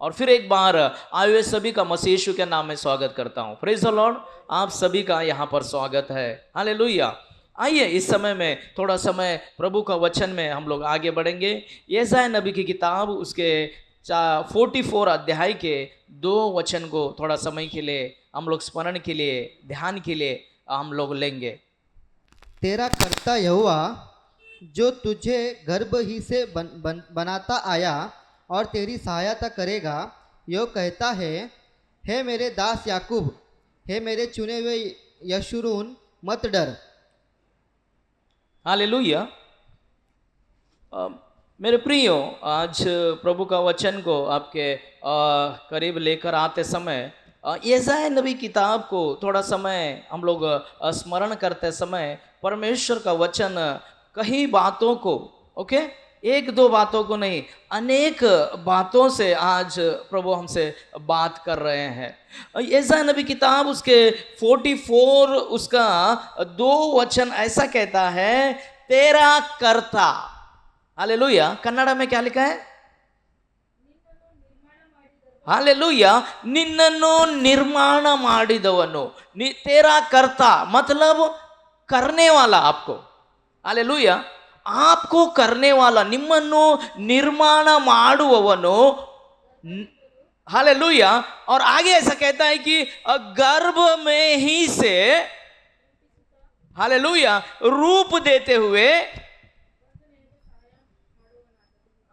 और फिर एक बार आए हुए सभी का मसीह यीशु के नाम में स्वागत करता हूँ। Praise the Lord. आप सभी का यहाँ पर स्वागत है। हालेलुया। आइए इस समय में थोड़ा समय प्रभु का वचन में हम लोग आगे बढ़ेंगे। यशायाह नबी की किताब उसके 44 अध्याय के 2 वचन को थोड़ा समय के लिए हम लोग स्मरण के लिए ध्यान के लिए हम लोग लेंगे। तेरा कर्ता यहोवा जो तुझे गर्भ ही से बनाता आया और तेरी सहायता करेगा, यो कहता है, हे मेरे दास याकूब, हे मेरे चुने हुए यशूरून, मत डर। हालेलुया। मेरे प्रियो, आज प्रभु का वचन को आपके करीब लेकर आते समय यशायाह नबी किताब को थोड़ा समय हम लोग स्मरण करते समय परमेश्वर का वचन कई बातों को, ओके, एक दो बातों को नहीं, अनेक बातों से आज प्रभु हमसे बात कर रहे हैं। यशायाह नबी किताब उसके 44 उसका 2 वचन ऐसा कहता है, तेरा कर्ता। हालेलुया। कन्नड़ में क्या लिखा है? हालेलुया। निन्नನ್ನು निर्माण ಮಾಡಿದವನು। तेरा कर्ता मतलब करने वाला, आपको। हालेलुया। आपको करने वाला, निम्मನ್ನು निर्माण ಮಾಡುವವನು। हालेलुया। और आगे ऐसा कहता है कि गर्भ में ही से, हालेलुया, रूप देते हुए,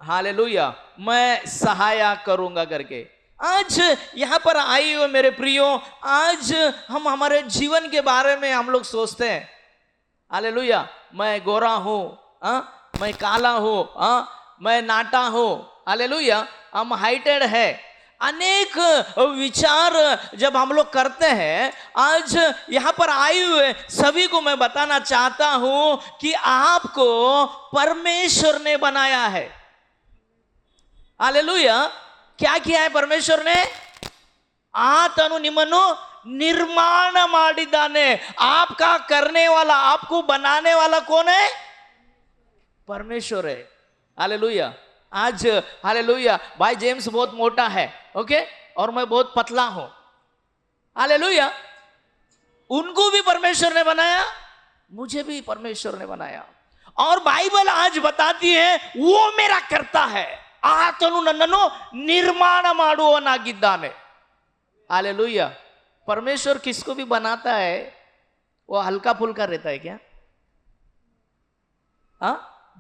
हालेलुया, मैं सहायता करूंगा करके। आज यहां पर आई हुए मेरे प्रियो, आज हम हमारे जीवन के बारे में हम लोग सोचते हैं, हालेलुया, मैं गोरा हूं, मैं काला हूं, मैं नाटा हूं, हालेलुया, हम हाइटेड है। अनेक विचार जब हम लोग करते हैं, आज यहां पर आए हुए सभी को मैं बताना चाहता हूं कि आपको परमेश्वर ने बनाया है। हालेलुया। क्या किया है परमेश्वर ने? ಆತನು ನಿಮ್ಮನ್ನು निर्माण ಮಾಡಿದ್ದಾನೆ। आपका करने वाला, आपको बनाने वाला कौन है? परमेश्वर है। हालेलुया। आज हालेलुया, भाई जेम्स बहुत मोटा है, ओके, और मैं बहुत पतला हूं। हालेलुया। उनको भी परमेश्वर ने बनाया, मुझे भी परमेश्वर ने बनाया। और बाइबल आज बताती है वो मेरा कर्ता है, ಆತನು ನನ್ನನ್ನು निर्माण ಮಾಡುವವನಾಗಿದ್ದಾನೆ। हालेलुया। परमेश्वर किसको भी बनाता है वो हल्का फुल्का रहता है क्या?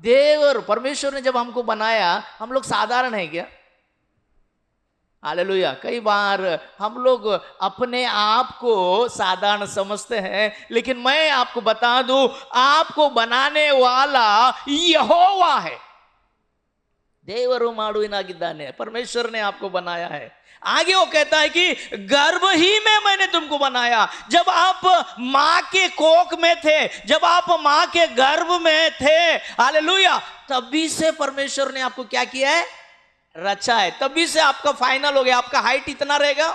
देवर परमेश्वर ने जब हमको बनाया, हम लोग साधारण है क्या? हालेलुया। कई बार हम लोग अपने आप को साधारण समझते हैं, लेकिन मैं आपको बता दूं, आपको बनाने वाला यहोवा है। देवरु ಮಾಡುವವನಾಗಿದ್ದಾನೆ, परमेश्वर ने आपको बनाया है। आगे वो कहता है कि गर्भ ही में मैंने तुमको बनाया। जब आप मां के कोख में थे, जब आप मां के गर्भ में थे, हालेलुया, तभी से परमेश्वर ने आपको क्या किया है? रचा है। तभी से आपका फाइनल हो गया। आपका हाइट इतना रहेगा,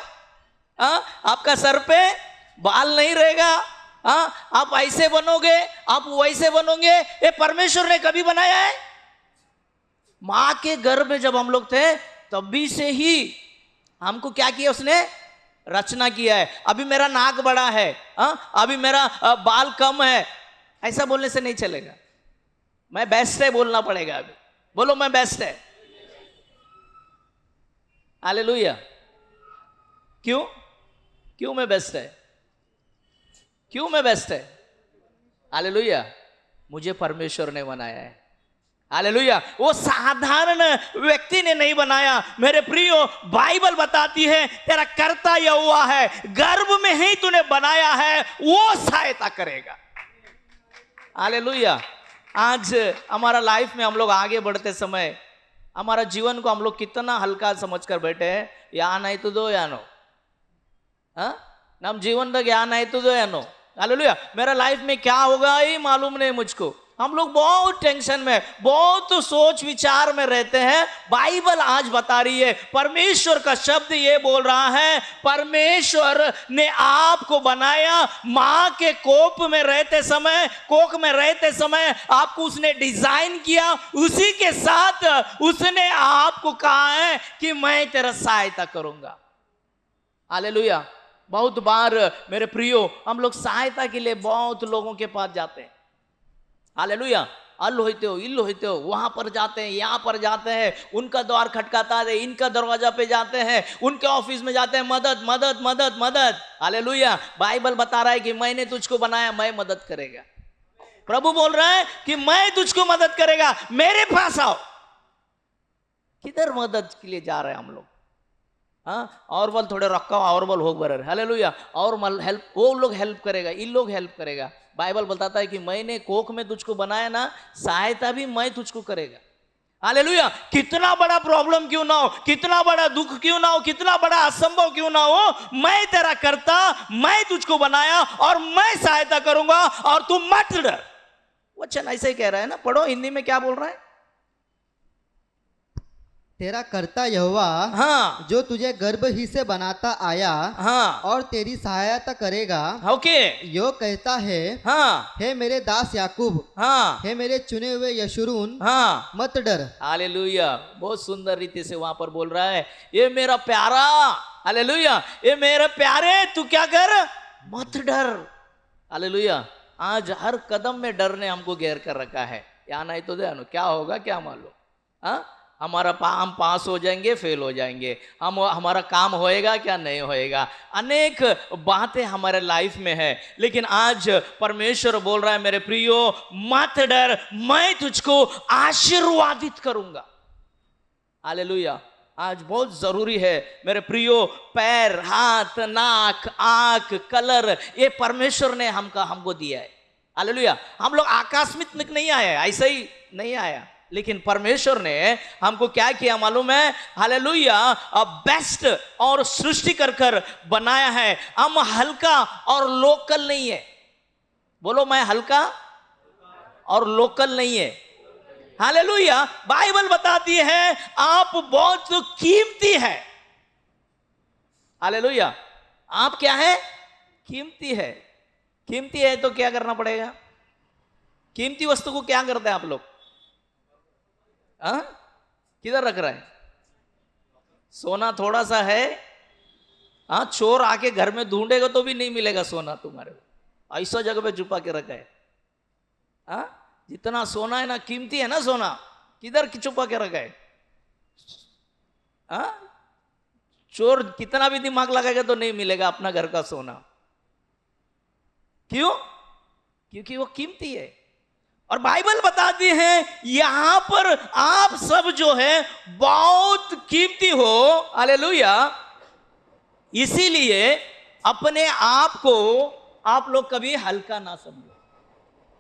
आपका सर पे बाल नहीं रहेगा, आप ऐसे बनोगे, आप वैसे बनोगे। ये परमेश्वर ने कभी बनाया है? मां के गर्भ में जब हम लोग थे, तभी से ही हमको क्या किया? उसने रचना किया है। अभी मेरा नाक बड़ा है, अभी मेरा बाल कम है, ऐसा बोलने से नहीं चलेगा। मैं बेस्ट है बोलना पड़ेगा। अभी बोलो मैं बेस्ट है। हालेलुया। क्यों? क्यों मैं बेस्ट है? क्यों मैं बेस्ट है? हालेलुया। मुझे परमेश्वर ने बनाया है। हालेलुया। वो साधारण व्यक्ति ने नहीं बनाया। मेरे प्रियो, बाइबल बताती है तेरा कर्ता यहोवा है, गर्भ में ही तूने बनाया है, वो सहायता करेगा। हालेलुया। आज हमारा लाइफ में हम लोग आगे बढ़ते समय हमारा जीवन को हम लोग कितना हल्का समझकर बैठे हैं। यान आयतु दो यानो, नम जीवन दा ज्ञान आयतु दो यानो। हालेलुया। मेरा लाइफ में क्या होगा ही मालूम नहीं मुझको। हम लोग बहुत टेंशन में, बहुत सोच विचार में रहते हैं। बाइबल आज बता रही है, परमेश्वर का शब्द ये बोल रहा है, परमेश्वर ने आपको बनाया, मां के कोख में रहते समय आपको उसने डिजाइन किया, उसी के साथ उसने आपको कहा है कि मैं तेरा सहायता करूंगा। हालेलुया। बहुत बार मेरे प्रियो, हम लोग सहायता के लिए बहुत लोगों के पास जाते हैं। हालेलुया। अल होते हो, इल होते हो, वहां पर जाते हैं, यहां पर जाते हैं, उनका द्वार खटकाता है, इनका दरवाजा पे जाते हैं, उनके ऑफिस में जाते हैं, मदद मदद मदद मदद। हालेलुया। बाइबल बता रहा है कि मैंने तुझको बनाया, मैं मदद करेगा। प्रभु बोल रहा है कि मैं तुझको मदद करेगा, मेरे पास आओ। किधर मदद के लिए जा रहे हैं हम लोग? हाँ, और बल थोड़े रखा और बल होग बरर। हालेलुया। और मल हेल्प, वो लोग हेल्प करेगा, इन लोग हेल्प करेगा। बाइबल बताता है कि मैंने कोख में तुझको बनाया ना, सहायता भी मैं तुझको करेगा। हालेलुया। कितना बड़ा प्रॉब्लम क्यों ना हो, कितना बड़ा दुख क्यों ना हो, कितना बड़ा असंभव क्यों ना हो, मैं तेरा करता, मैं तुझको बनाया और मैं सहायता करूंगा और तू मत डर। वचन ऐसे ही कह रहा है ना, पढ़ो हिंदी में क्या बोल रहा है। तेरा कर्ता यहोवा हाँ, जो तुझे गर्भ ही से बनाता आया हाँ, और तेरी सहायता करेगा, ओके, यो कहता है, हाँ, हे मेरे दास याकूब, हाँ, हे मेरे चुने हुए यशूरून, हाँ। मत डर। हालेलुया। बहुत सुंदर रीति से वहां पर बोल रहा है, ये मेरा प्यारा, हालेलुया, ये मेरे प्यारे, तू क्या कर, मत डर। हालेलुया। आज हर कदम में डर ने हमको घेर कर रखा है। या नहीं तो ध्यान, क्या होगा क्या मालूम। हाँ, हम पास हो जाएंगे, फेल हो जाएंगे, हमारा काम होएगा क्या नहीं होएगा, अनेक बातें हमारे लाइफ में है। लेकिन आज परमेश्वर बोल रहा है, मेरे प्रियो मत डर, मैं तुझको आशीर्वादित करूंगा। हालेलुया। आज बहुत जरूरी है मेरे प्रियो, पैर, हाथ, नाक, आंख, कलर, ये परमेश्वर ने हमको दिया है। हालेलुया। हम लोग आकस्मिक नहीं आए, ऐसे ही नहीं आया, लेकिन परमेश्वर ने हमको क्या किया मालूम है। हालेलुया। बेस्ट और सृष्टि कर बनाया है। हम हल्का और लोकल नहीं है। बोलो, मैं हल्का और लोकल नहीं है। हालेलुया। बाइबल बताती है आप बहुत कीमती है। हालेलुया। आप क्या है? कीमती है। कीमती है तो क्या करना पड़ेगा? कीमती वस्तु को क्या करते हैं आप लोग? किधर रख रहा है? सोना थोड़ा सा है, हाँ, चोर आके घर में ढूंढेगा तो भी नहीं मिलेगा सोना तुम्हारे को, ऐसा जगह पे छुपा के रखा है। हाँ, जितना सोना है ना, कीमती है ना सोना, किधर छुपा के रखा है? हाँ, चोर कितना भी दिमाग लगाएगा तो नहीं मिलेगा अपना घर का सोना। क्यों? क्योंकि वो कीमती है। और बाइबल बताती है यहां पर आप सब जो है बहुत कीमती हो। हालेलुया। इसीलिए अपने आप को आप लोग कभी हल्का ना समझो।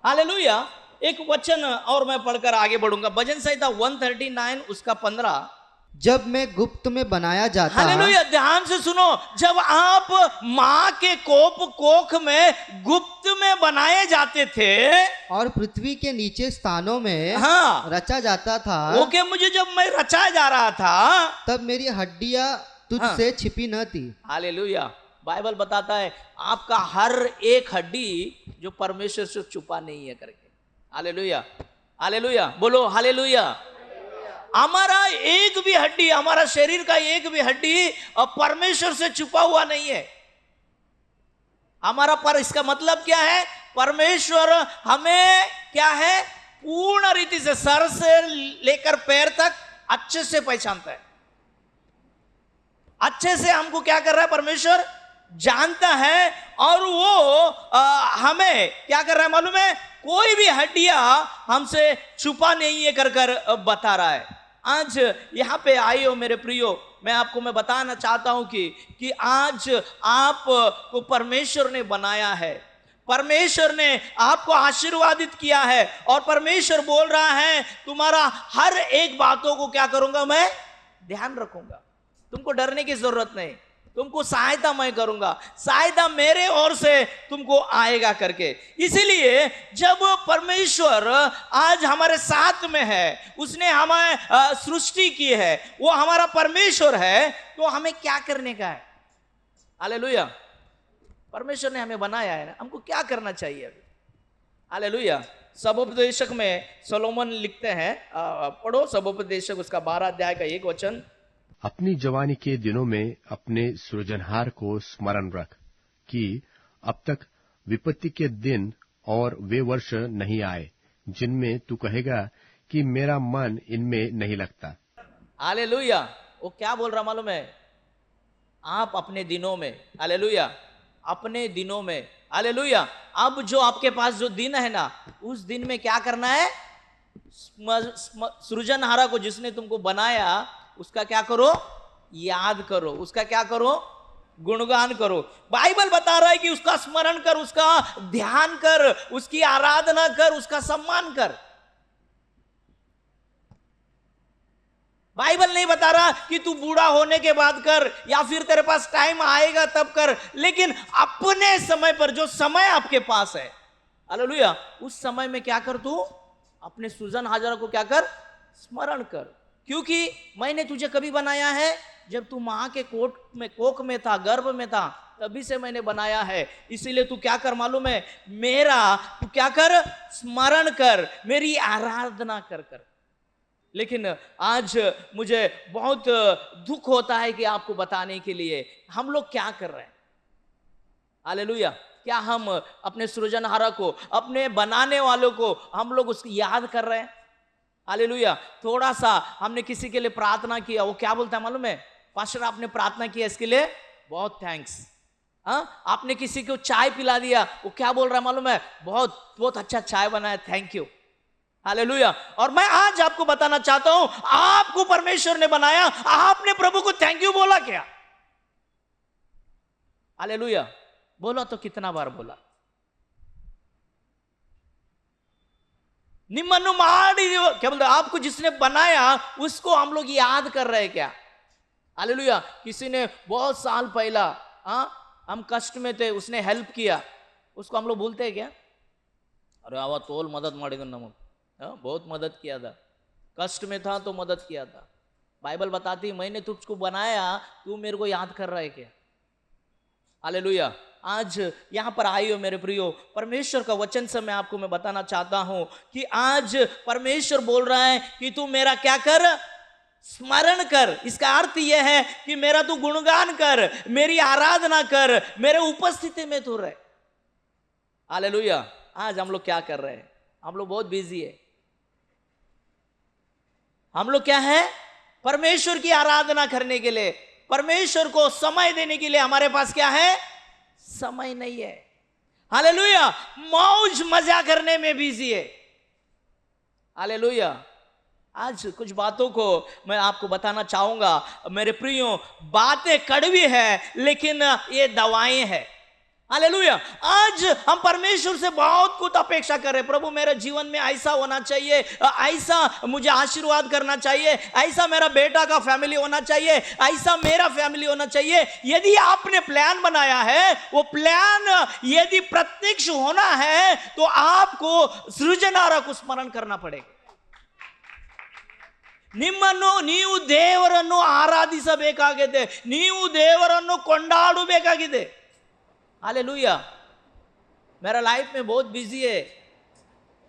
हालेलुया। एक वचन और मैं पढ़कर आगे बढ़ूंगा, भजन संहिता 139 उसका 15। जब मैं गुप्त में बनाया जाता, हालेलुया। ध्यान से सुनो, जब आप मां के कोख में गुप्त में बनाए जाते थे और पृथ्वी के नीचे स्थानों में हाँ रचा जाता था, ओके, मुझे जब मैं रचाया जा रहा था तब मेरी हड्डियां तुझसे छिपी न थी। हालेलुया। बाइबल बताता है आपका हर एक हड्डी जो परमेश्वर से छुपा नहीं है करके। हालेलुया। हालेलुया। बोलो हालेलुया। हमारा एक भी हड्डी, हमारा शरीर का एक भी हड्डी परमेश्वर से छुपा हुआ नहीं है हमारा। पर इसका मतलब क्या है? परमेश्वर हमें क्या है, पूर्ण रीति से सर से लेकर पैर तक अच्छे से पहचानता है। अच्छे से हमको क्या कर रहा है? परमेश्वर जानता है। और वो हमें क्या कर रहा है मालूम है? कोई भी हड्डियां हमसे छुपा नहीं है कर बता रहा है। आज यहां पे आए हो मेरे प्रियो, मैं बताना चाहता हूं कि आज आप को परमेश्वर ने बनाया है, परमेश्वर ने आपको आशीर्वादित किया है। और परमेश्वर बोल रहा है तुम्हारा हर एक बातों को क्या करूंगा, मैं ध्यान रखूंगा। तुमको डरने की जरूरत नहीं। तुमको सहायता मैं करूंगा, सहायता मेरे ओर से तुमको आएगा करके। इसीलिए जब परमेश्वर आज हमारे साथ में है, उसने हमें सृष्टि की है, वो हमारा परमेश्वर है, तो हमें क्या करने का है? हालेलुया। परमेश्वर ने हमें बनाया है ना, हमको क्या करना चाहिए अभी? हालेलुया। सबोपदेशक में सोलोमन लिखते हैं, पढ़ो सबोपदेशक उसका 12 अध्याय का 1 वचन। अपनी जवानी के दिनों में अपने सृजनहार को स्मरण रख कि अब तक विपत्ति के दिन और वे वर्ष नहीं आए जिनमें तू कहेगा कि मेरा मन इनमें नहीं लगता। हालेलुया। वो क्या बोल रहा मालूम है? आप अपने दिनों में, हालेलुया, अपने दिनों में, हालेलुया, अब जो आपके पास जो दिन है ना, उस दिन में क्या करना है? सृजनहारा को, जिसने तुमको बनाया, उसका क्या करो? याद करो। उसका क्या करो? गुणगान करो। बाइबल बता रहा है कि उसका स्मरण कर, उसका ध्यान कर, उसकी आराधना कर, उसका सम्मान कर। बाइबल नहीं बता रहा कि तू बूढ़ा होने के बाद कर या फिर तेरे पास टाइम आएगा तब कर, लेकिन अपने समय पर, जो समय आपके पास है, हालेलुया, उस समय में क्या कर? तू अपने सृजनहार को क्या कर? स्मरण कर। क्योंकि मैंने तुझे कभी बनाया है? जब तू मां के कोख में था, गर्भ में था, तभी से मैंने बनाया है। इसीलिए तू क्या कर मालूम है? मेरा तू क्या कर? स्मरण कर, मेरी आराधना कर। लेकिन आज मुझे बहुत दुख होता है कि आपको बताने के लिए, हम लोग क्या कर रहे हैं? हालेलुया। क्या हम अपने सृजनहारा को, अपने बनाने वालों को हम लोग उसकी याद कर रहे हैं? हालेलुया। थोड़ा सा हमने किसी के लिए प्रार्थना किया, वो क्या बोलता है मालूम है? पास्टर आपने प्रार्थना किया, इसके लिए बहुत थैंक्स। आपने किसी को चाय पिला दिया, वो क्या बोल रहा है मालूम है? बहुत अच्छा चाय बनाया, थैंक यू। हालेलुया। और मैं आज आपको बताना चाहता हूं, आपको परमेश्वर ने बनाया, आपने प्रभु को थैंक यू बोला क्या? हालेलुया। बोला तो कितना बार बोला? निम्मनु माड़ी, क्या बोलते? आपको जिसने बनाया उसको हम लोग याद कर रहे हैं क्या? हालेलुया। किसी ने बहुत साल पहला हम कष्ट में थे, उसने हेल्प किया, उसको हम लोग भूलते हैं क्या? अरे आवा तोल मदद मारेगा नमक, बहुत मदद किया था, कष्ट में था तो मदद किया था। बाइबल बताती है मैंने तुझको बनाया, तू मेरे को याद कर रहा है क्या? हालेलुया। आज यहां पर आए हो मेरे प्रियो, परमेश्वर का वचन से मैं बताना चाहता हूं कि आज परमेश्वर बोल रहा है कि तू मेरा क्या कर? स्मरण कर। इसका अर्थ यह है कि मेरा तू गुणगान कर, मेरी आराधना कर, मेरे उपस्थिति में तू रहे। हालेलुया। आज हम लोग क्या कर रहे हैं? हम लोग बहुत बिजी है। हम लोग क्या है? परमेश्वर की आराधना करने के लिए, परमेश्वर को समय देने के लिए हमारे पास क्या है? समय नहीं है। हालेलुया। मौज मजा करने में बिजी है। हालेलुया। आज कुछ बातों को मैं आपको बताना चाहूंगा मेरे प्रियो। बातें कड़वी है लेकिन ये दवाएं हैं। हालेलुया। आज हम परमेश्वर से बहुत कुछ अपेक्षा कर रहे हैं। प्रभु मेरे जीवन में ऐसा होना चाहिए, ऐसा मुझे आशीर्वाद करना चाहिए, ऐसा मेरा बेटा का फैमिली होना चाहिए, ऐसा मेरा फैमिली होना चाहिए। यदि आपने प्लान बनाया है, वो प्लान यदि प्रत्यक्ष होना है तो आपको सृजनहार को स्मरण करना पड़ेगा। ನಿಮ್ಮನ್ನು ನೀವು ದೇವರನ್ನು ಆರಾಧಿಸಬೇಕಾಗಿದೆ, ನೀವು ದೇವರನ್ನು ಕೊಂಡಾಡಬೇಕಾಗಿದೆ। हालेलुया। मेरा लाइफ में बहुत बिजी है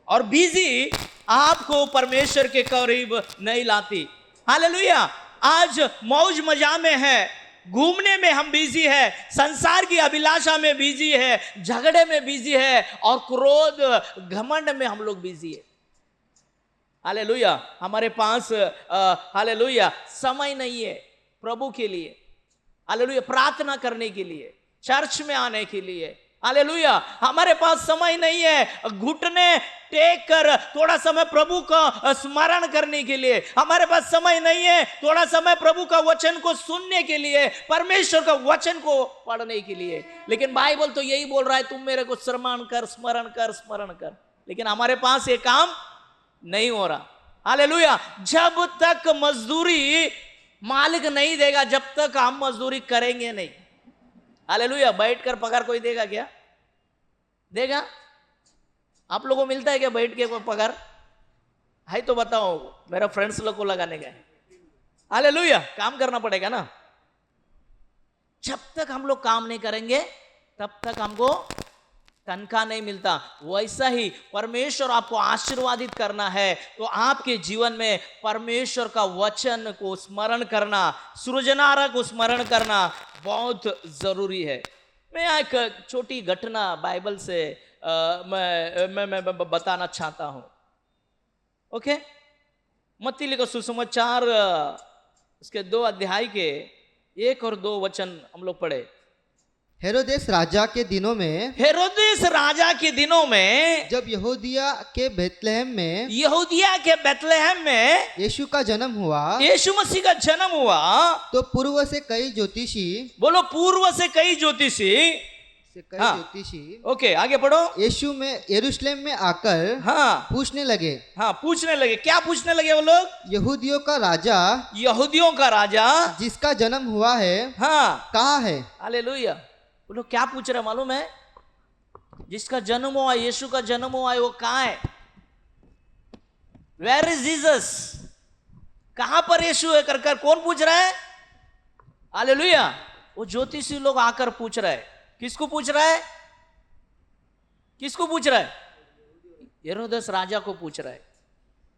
और बिजी आपको परमेश्वर के करीब नहीं लाती। हालेलुया। आज मौज मजा में है, घूमने में हम बिजी है, संसार की अभिलाषा में बिजी है, झगड़े में बिजी है और क्रोध घमंड में हम लोग बिजी है। हालेलुया। हमारे पास हालेलुया समय नहीं है प्रभु के लिए, हालेलुया, प्रार्थना करने के लिए, चर्च में आने के लिए। हालेलुया। हमारे पास समय नहीं है घुटने टेक कर थोड़ा समय प्रभु का स्मरण करने के लिए। हमारे पास समय नहीं है थोड़ा समय प्रभु का वचन को सुनने के लिए, परमेश्वर का वचन को पढ़ने के लिए। लेकिन बाइबल तो यही बोल रहा है तुम मेरे को स्मरण कर, स्मरण कर, स्मरण कर। लेकिन हमारे पास ये काम नहीं हो रहा। हालेलुया। जब तक मजदूरी मालिक नहीं देगा जब तक हम मजदूरी करेंगे नहीं। हालेलुया। बैठकर पगार कोई देगा क्या? देगा? आप लोगों को मिलता है क्या बैठ के कोई पगार? है तो बताओ, मेरा फ्रेंड्स लोग को लगाने गए। हालेलुया। काम करना पड़ेगा ना। जब तक हम लोग काम नहीं करेंगे तब तक हमको तनख्वाह नहीं मिलता। वैसा ही परमेश्वर आपको आशीर्वादित करना है तो आपके जीवन में परमेश्वर का वचन को स्मरण करना, सृजनारा को स्मरण करना बहुत जरूरी है। मैं एक छोटी घटना बाइबल से मैं बताना चाहता हूं। ओके, मत्ती लिखा सुसमाचार उसके 2 अध्याय के 1 और 2 वचन हम लोग पढ़े। हेरोदेस राजा के दिनों में, हेरोदेस राजा के दिनों में, जब यहूदिया के बेतलहम में यहूदिया के बेतलहम में यीशु का जन्म हुआ, यीशु मसीह का जन्म हुआ, तो पूर्व से कई ज्योतिषी बोलो पूर्व से कई ज्योतिषी, हाँ। ओके, आगे पढ़ो। यीशु में यरूशलेम में आकर हाँ पूछने लगे। हाँ, पूछने लगे। क्या पूछने लगे वो लोग? यहूदियों का राजा, यहूदियों का राजा जिसका जन्म हुआ है, हाँ कहाँ है? हालेलुया। वो लोग क्या पूछ रहे हैं मालूम है? जिसका जन्म हुआ, यीशु का जन्म हुआ है, वो कहाँ है? Where is Jesus? कहां पर यीशु है कर कौन पूछ रहा है? हालेलुया। वो ज्योतिषी लोग आकर पूछ रहा है। किसको पूछ रहा है? किसको पूछ रहा है? हेरोदेस राजा को पूछ रहा है।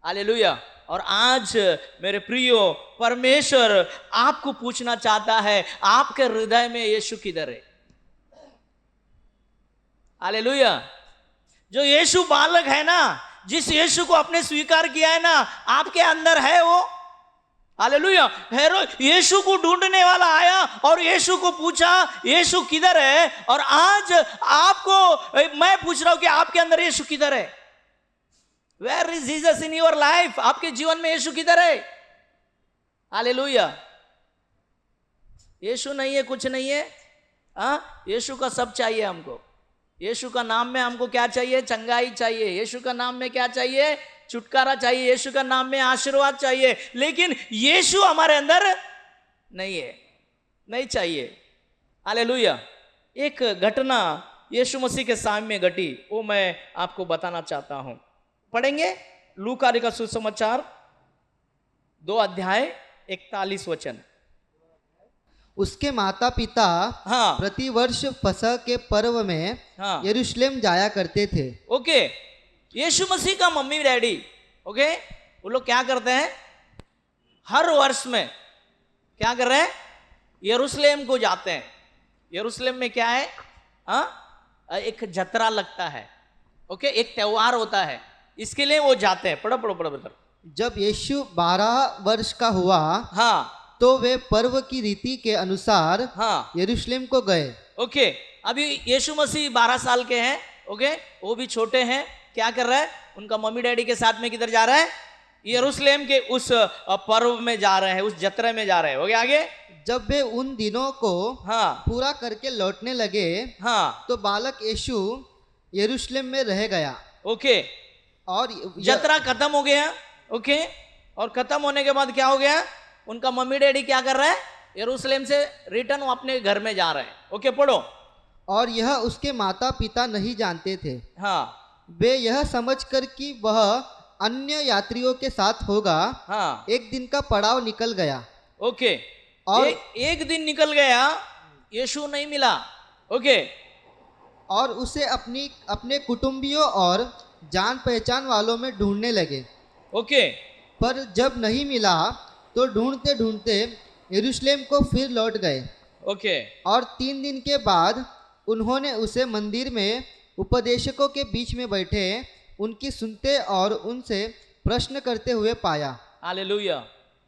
हालेलुया। और आज मेरे प्रियो, परमेश्वर आपको पूछना चाहता है, आपके हृदय में यीशु किधर है? हालेलुया। जो यीशु बालक है ना, जिस यीशु को आपने स्वीकार किया है ना, आपके अंदर है वो। हालेलुया। यीशु को ढूंढने वाला आया और यीशु को पूछा यीशु किधर है। और आज आपको मैं पूछ रहा हूं कि आपके अंदर यीशु किधर है? Where is Jesus in your life? आपके जीवन में यीशु किधर है? हालेलुया। यीशु नहीं है कुछ नहीं है। यीशु का सब चाहिए हमको। यीशु का नाम में हमको क्या चाहिए? चंगाई चाहिए। यीशु का नाम में क्या चाहिए? छुटकारा चाहिए। यीशु का नाम में आशीर्वाद चाहिए। लेकिन यीशु हमारे अंदर नहीं है, नहीं चाहिए। हालेलुया। एक घटना यीशु मसीह के सामने घटी, वो मैं आपको बताना चाहता हूं। पढ़ेंगे लूका का सुसमाचार 2 अध्याय 41 वचन। उसके माता पिता हाँ प्रतिवर्ष फसह के पर्व में हाँ यरूशलेम जाया करते थे। ओके। यीशु मसीह का मम्मी डैडी, ओके, वो लोग क्या करते हैं? हर वर्ष में क्या कर रहे हैं? यरूशलेम को जाते हैं। यरूशलेम में क्या है? एक जतरा लगता है। ओके, एक त्योहार होता है, इसके लिए वो जाते हैं। पढ़ो पढ़ो पढ़ो पढ़ो। जब यीशु 12 वर्ष का हुआ, हाँ तो वे पर्व की रीति के अनुसार हाँ यरूशलेम को गए। ओके। अभी यीशु मसीह 12 साल के हैं। ओके, वो भी छोटे हैं। क्या कर रहा है? उनका मम्मी डैडी के साथ में किधर जा रहा है? यरूशलेम के उस पर्व में जा रहे हैं, उस जत्रे में जा रहे हैं। ओके, आगे। जब वे उन दिनों को हाँ पूरा करके लौटने लगे, हाँ तो बालक यीशु यरूशलेम में रह गया। ओके, और जत्रा खत्म हो गया। ओके, और खत्म होने के बाद क्या हो गया? उनका मम्मी डैडी क्या कर रहा है? यरूशलेम से रिटर्न अपने घर में जा रहे हैं। ओके, पढ़ो। और यह उसके माता पिता नहीं जानते थे। हाँ वे यह समझकर कि वह अन्य यात्रियों के साथ होगा, हाँ एक दिन का पड़ाव निकल गया। ओके। और एक दिन निकल गया, यीशु नहीं मिला। ओके, और उसे अपने कुटुंबियों और जान पहचान वालों में ढूंढने लगे। ओके, पर जब नहीं मिला तो ढूंढते ढूंढते यरूशलेम को फिर लौट गए। ओके। और 3 दिन के बाद उन्होंने उसे मंदिर में उपदेशकों के बीच में बैठे उनकी सुनते और उनसे प्रश्न करते हुए पाया। हालेलुया।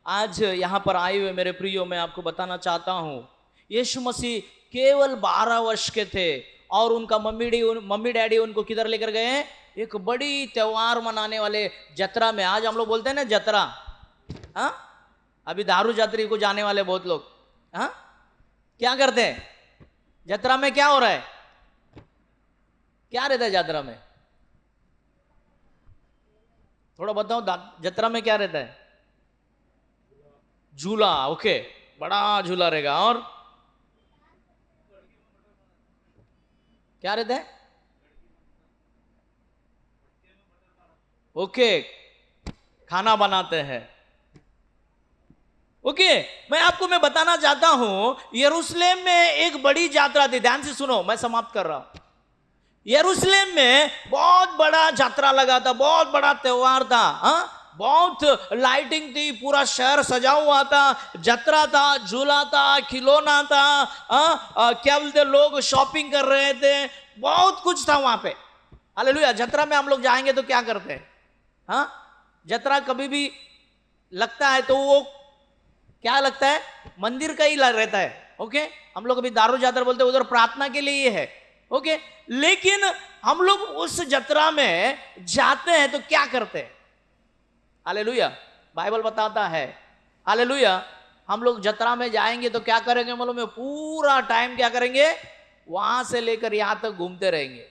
आज यहाँ पर आए हुए मेरे प्रियो, मैं आपको बताना चाहता हूँ, यीशु मसीह केवल 12 वर्ष के थे और उनका मम्मी डैडी उनको किधर लेकर गए हैं? एक बड़ी त्योहार मनाने वाले जत्रा में। आज हम लोग बोलते हैं ना जत्रा। हाँ, अभी दारू जात्री को जाने वाले बहुत लोग। हाँ, क्या करते हैं जत्रा में? क्या हो रहा है? क्या रहता है जत्रा में? थोड़ा बताओ, जत्रा में क्या रहता है? झूला, ओके, बड़ा झूला रहेगा। और क्या रहता है? ओके, खाना बनाते हैं। ओके, मैं बताना चाहता हूं, यरूशलेम में एक बड़ी यात्रा थी। ध्यान से सुनो, मैं समाप्त कर रहा हूं। यरूशलेम में बहुत बड़ा यात्रा लगा था, बहुत बड़ा त्योहार था। बहुत लाइटिंग थी, पूरा शहर सजा हुआ था, जतरा था, झूला था, खिलौना था, क्या बोलते, लोग शॉपिंग कर रहे थे, बहुत कुछ था वहां पे। हालेलुया। जतरा में हम लोग जाएंगे तो क्या करते हैं? जतरा कभी भी लगता है तो वो क्या लगता है? मंदिर का ही रहता है। ओके, हम लोग अभी दारू जातर बोलते हैं, उधर प्रार्थना के लिए है। ओके, लेकिन हम लोग उस जतरा में जाते हैं तो क्या करते हैं? हालेलुया। बाइबल बताता है, हालेलुया, हम लोग जतरा में जाएंगे तो क्या करेंगे मालूम है? पूरा टाइम क्या करेंगे? वहां से लेकर यहां तक घूमते रहेंगे।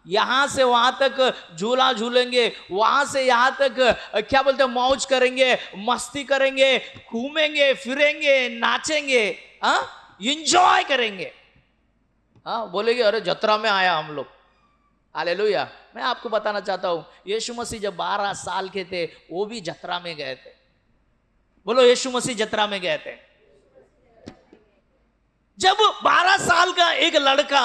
यहां से वहां तक झूला झूलेंगे, वहां से यहां तक क्या बोलते हैं, मौज करेंगे, मस्ती करेंगे, घूमेंगे फिरेंगे, नाचेंगे, एंजॉय करेंगे। बोलेंगे अरे जतरा में आया हम लोग। हालेलुया। मैं आपको बताना चाहता हूं, यीशु मसीह जब 12 साल के थे वो भी जतरा में गए थे। बोलो, यीशु मसीह जतरा में गए थे। जब 12 साल का एक लड़का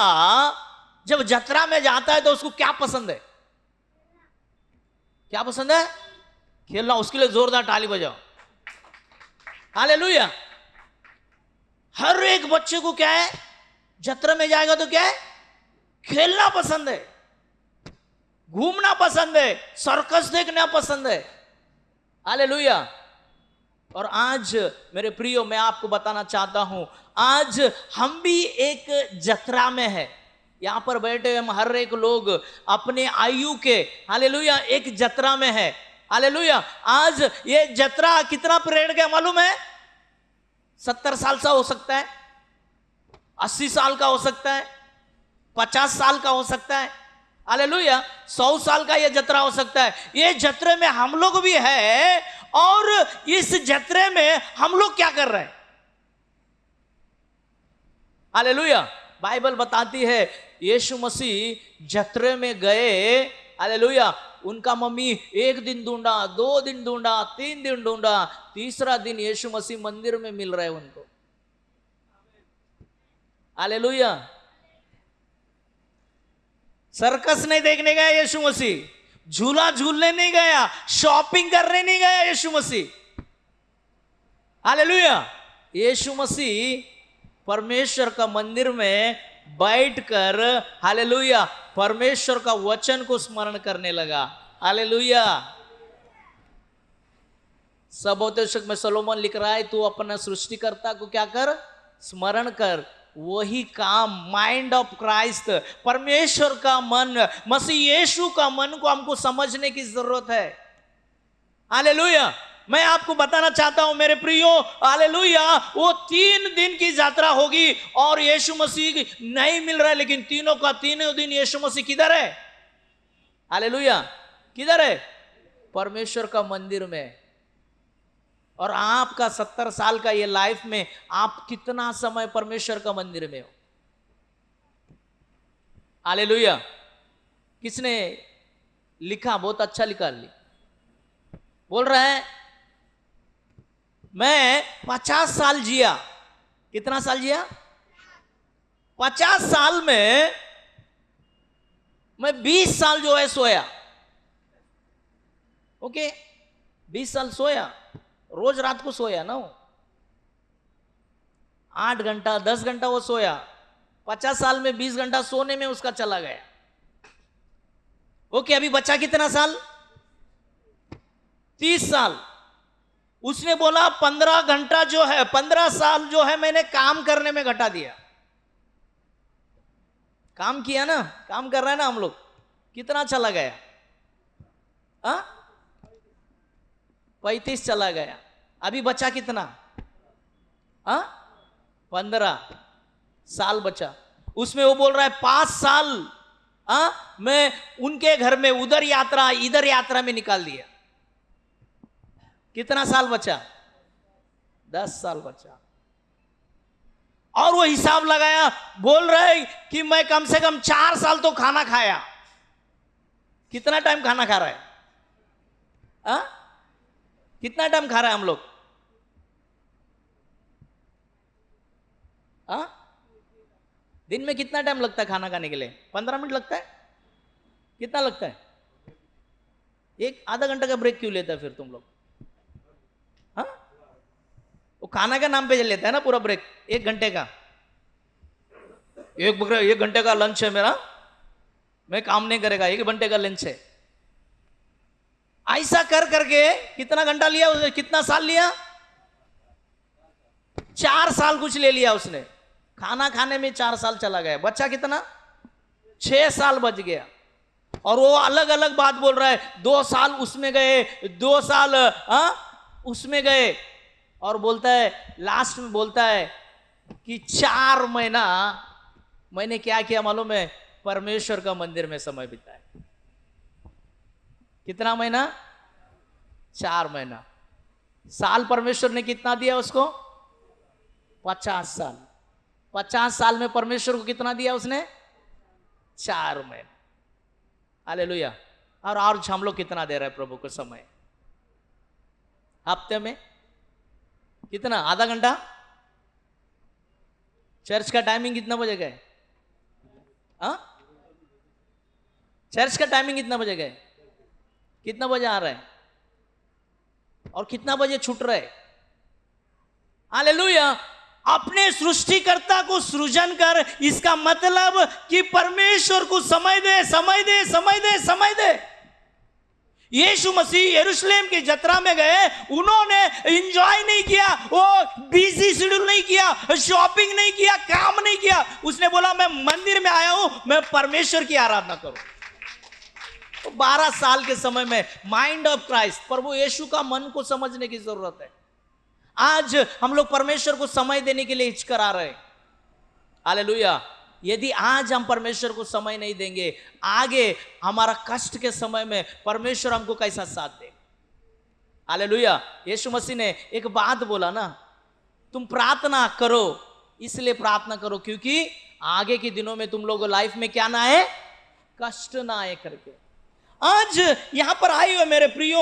जब जतरा में जाता है तो उसको क्या पसंद है? क्या पसंद है? खेलना। उसके लिए जोरदार ताली बजाओ। हालेलुया। हर एक बच्चे को क्या है? जतरा में जाएगा तो क्या है? खेलना पसंद है, घूमना पसंद है, सर्कस देखना पसंद है। हालेलुया। और आज मेरे प्रियो, मैं आपको बताना चाहता हूं, आज हम भी एक जतरा में है। यहां पर बैठे हम हर एक लोग अपने आयु के, हालेलुया, एक जतरा में है। हालेलुया। आज ये जतरा कितना पीरियड का मालूम है? 70 साल का हो सकता है, 80 साल का हो सकता है, 50 साल का हो सकता है, हालेलुया, 100 साल का ये जतरा हो सकता है। ये जतरे में हम लोग भी है। और इस जतरे में हम लोग क्या कर रहे हैं? हालेलुया। बाइबल बताती है यीशु मसीह जतरे में गए, हालेलुया, उनका मम्मी 1 दिन ढूंढा, 2 दिन ढूंढा, 3 दिन ढूंढा, तीसरा दिन यीशु मसीह मंदिर में मिल रहे उनको। हालेलुया। सर्कस नहीं देखने गया यीशु मसीह, झूला झूलने नहीं गया, शॉपिंग करने नहीं गया यीशु मसीह। हालेलुया। यीशु मसीह परमेश्वर का मंदिर में बैठकर, हालेलुया, परमेश्वर का वचन को स्मरण करने लगा। हालेलुया। सबोपदेशक में सोलोमन लिख रहा है, तू अपना सृष्टिकर्ता को क्या कर? स्मरण कर। वही काम, माइंड ऑफ क्राइस्ट, परमेश्वर का मन, मसीह यीशु का मन को हमको समझने की जरूरत है। हालेलुया। मैं आपको बताना चाहता हूं मेरे प्रियो, हालेलुया, वो 3 दिन की यात्रा होगी और यीशु मसीह नहीं मिल रहा है, लेकिन तीनों का तीनों दिन यीशु मसीह किधर है? हालेलुया, किधर है? परमेश्वर का मंदिर में। और आपका 70 साल का ये लाइफ में आप कितना समय परमेश्वर का मंदिर में हो? हालेलुया। किसने लिखा? बहुत अच्छा लिखा, बोल रहा है मैं 50 साल जिया। कितना साल जिया? 50 साल में मैं 20 साल जो है सोया। ओके, 20 साल सोया, रोज रात को सोया ना, 8 घंटा 10 घंटा वो सोया। 50 साल में 20 घंटा सोने में उसका चला गया। ओके, अभी बचा कितना साल? 30 साल। उसने बोला 15 घंटा जो है, 15 साल जो है मैंने काम करने में घटा दिया। काम किया ना, काम कर रहे हैं ना हम लोग, कितना चला गया? 35 चला गया। अभी बचा कितना? 15 साल बचा। उसमें वो बोल रहा है 5 साल मैं उनके घर में उधर यात्रा इधर यात्रा में निकाल दिया। कितना साल बचा? 10 साल बचा। और वो हिसाब लगाया, बोल रहा है कि मैं कम से कम 4 साल तो खाना खाया। कितना टाइम खाना खा रहा है? कितना टाइम खा रहा है हम लोग? दिन में कितना टाइम लगता है खाना खाने के लिए? 15 मिनट लगता है? कितना लगता है? एक आधा घंटा का ब्रेक क्यों लेता है फिर तुम लोग? वो खाना के नाम पे लेता है ना पूरा ब्रेक, 1 घंटे का। 1 घंटे का लंच है मेरा, मैं काम नहीं करेगा, 1 घंटे का लंच है। ऐसा कर करके कितना घंटा लिया उसने? कितना साल लिया? 4 साल कुछ ले लिया उसने। खाना खाने में 4 साल चला गया, बच्चा कितना? 6 साल बच गया। और वो अलग अलग बात बोल रहा है, 2 साल उसमें गए, 2 साल उसमें गए, और बोलता है लास्ट में बोलता है कि 4 महीना मैंने क्या किया मालूम है? परमेश्वर का मंदिर में समय बिताया। कितना महीना? 4 महीना। साल परमेश्वर ने कितना दिया उसको? 50 साल। 50 साल में परमेश्वर को कितना दिया उसने? 4 महीने। हालेलुया। और आज हम लोग कितना दे रहे हैं प्रभु को समय? हफ्ते में कितना? आधा घंटा। चर्च का टाइमिंग कितना बजे गए? चर्च का टाइमिंग कितना बजे गए? कितना बजे आ रहा है और कितना बजे छूट रहे? हालेलुया। अपने सृष्टिकर्ता को सृजन कर, इसका मतलब कि परमेश्वर को समय दे, समय दे, समय दे, समय दे। यीशु मसीह यरूशलेम की जत्रा में गए, उन्होंने एंजॉय नहीं किया, वो बिजी शेड्यूल नहीं किया, शॉपिंग नहीं किया, काम नहीं किया। उसने बोला मैं मंदिर में आया हूं, मैं परमेश्वर की आराधना करूं। तो 12 साल के समय में माइंड ऑफ क्राइस्ट, प्रभु यीशु का मन को समझने की जरूरत है। आज हम लोग परमेश्वर को समय देने के लिए हिचकरा रहे हैं। हालेलुया। यदि आज हम परमेश्वर को समय नहीं देंगे, आगे हमारा कष्ट के समय में परमेश्वर हमको कैसा साथ दे? हालेलुया। यीशु मसीह ने एक बात बोला ना, तुम प्रार्थना करो, इसलिए प्रार्थना करो क्योंकि आगे के दिनों में तुम लोगों लाइफ में क्या ना आए? कष्ट ना आए करके। आज यहां पर आए हुए मेरे प्रियो,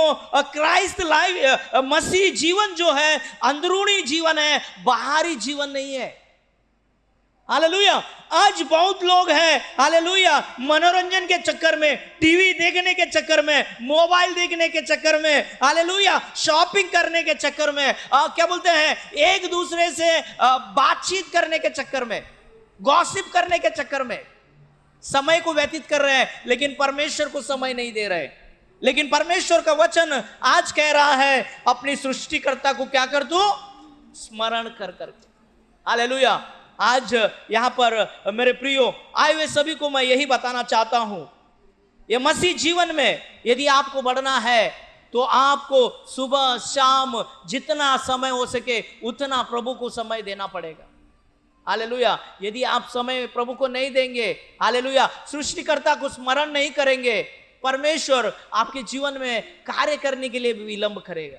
क्राइस्ट लाइफ, मसीह जीवन जो है अंदरूनी जीवन है, बाहरी जीवन नहीं है। हालेलुया। आज बहुत लोग हैं, हालेलुया, मनोरंजन के चक्कर में, टीवी देखने के चक्कर में, मोबाइल देखने के चक्कर में, हालेलुया, शॉपिंग करने के चक्कर में, क्या बोलते हैं, एक दूसरे से बातचीत करने के चक्कर में, गॉसिप करने के चक्कर में समय को व्यतीत कर रहे हैं, लेकिन परमेश्वर को समय नहीं दे रहे। लेकिन परमेश्वर का वचन आज कह रहा है, अपनी सृष्टिकर्ता को क्या कर दो? स्मरण कर करके। हालेलुया। आज यहां पर मेरे प्रियो आए हुए सभी को मैं यही बताना चाहता हूं, ये मसीह जीवन में यदि आपको बढ़ना है तो आपको सुबह शाम जितना समय हो सके उतना प्रभु को समय देना पड़ेगा। हालेलुया। यदि आप समय प्रभु को नहीं देंगे, हालेलुया, सृष्टिकर्ता को स्मरण नहीं करेंगे, परमेश्वर आपके जीवन में कार्य करने के लिए विलंब करेगा।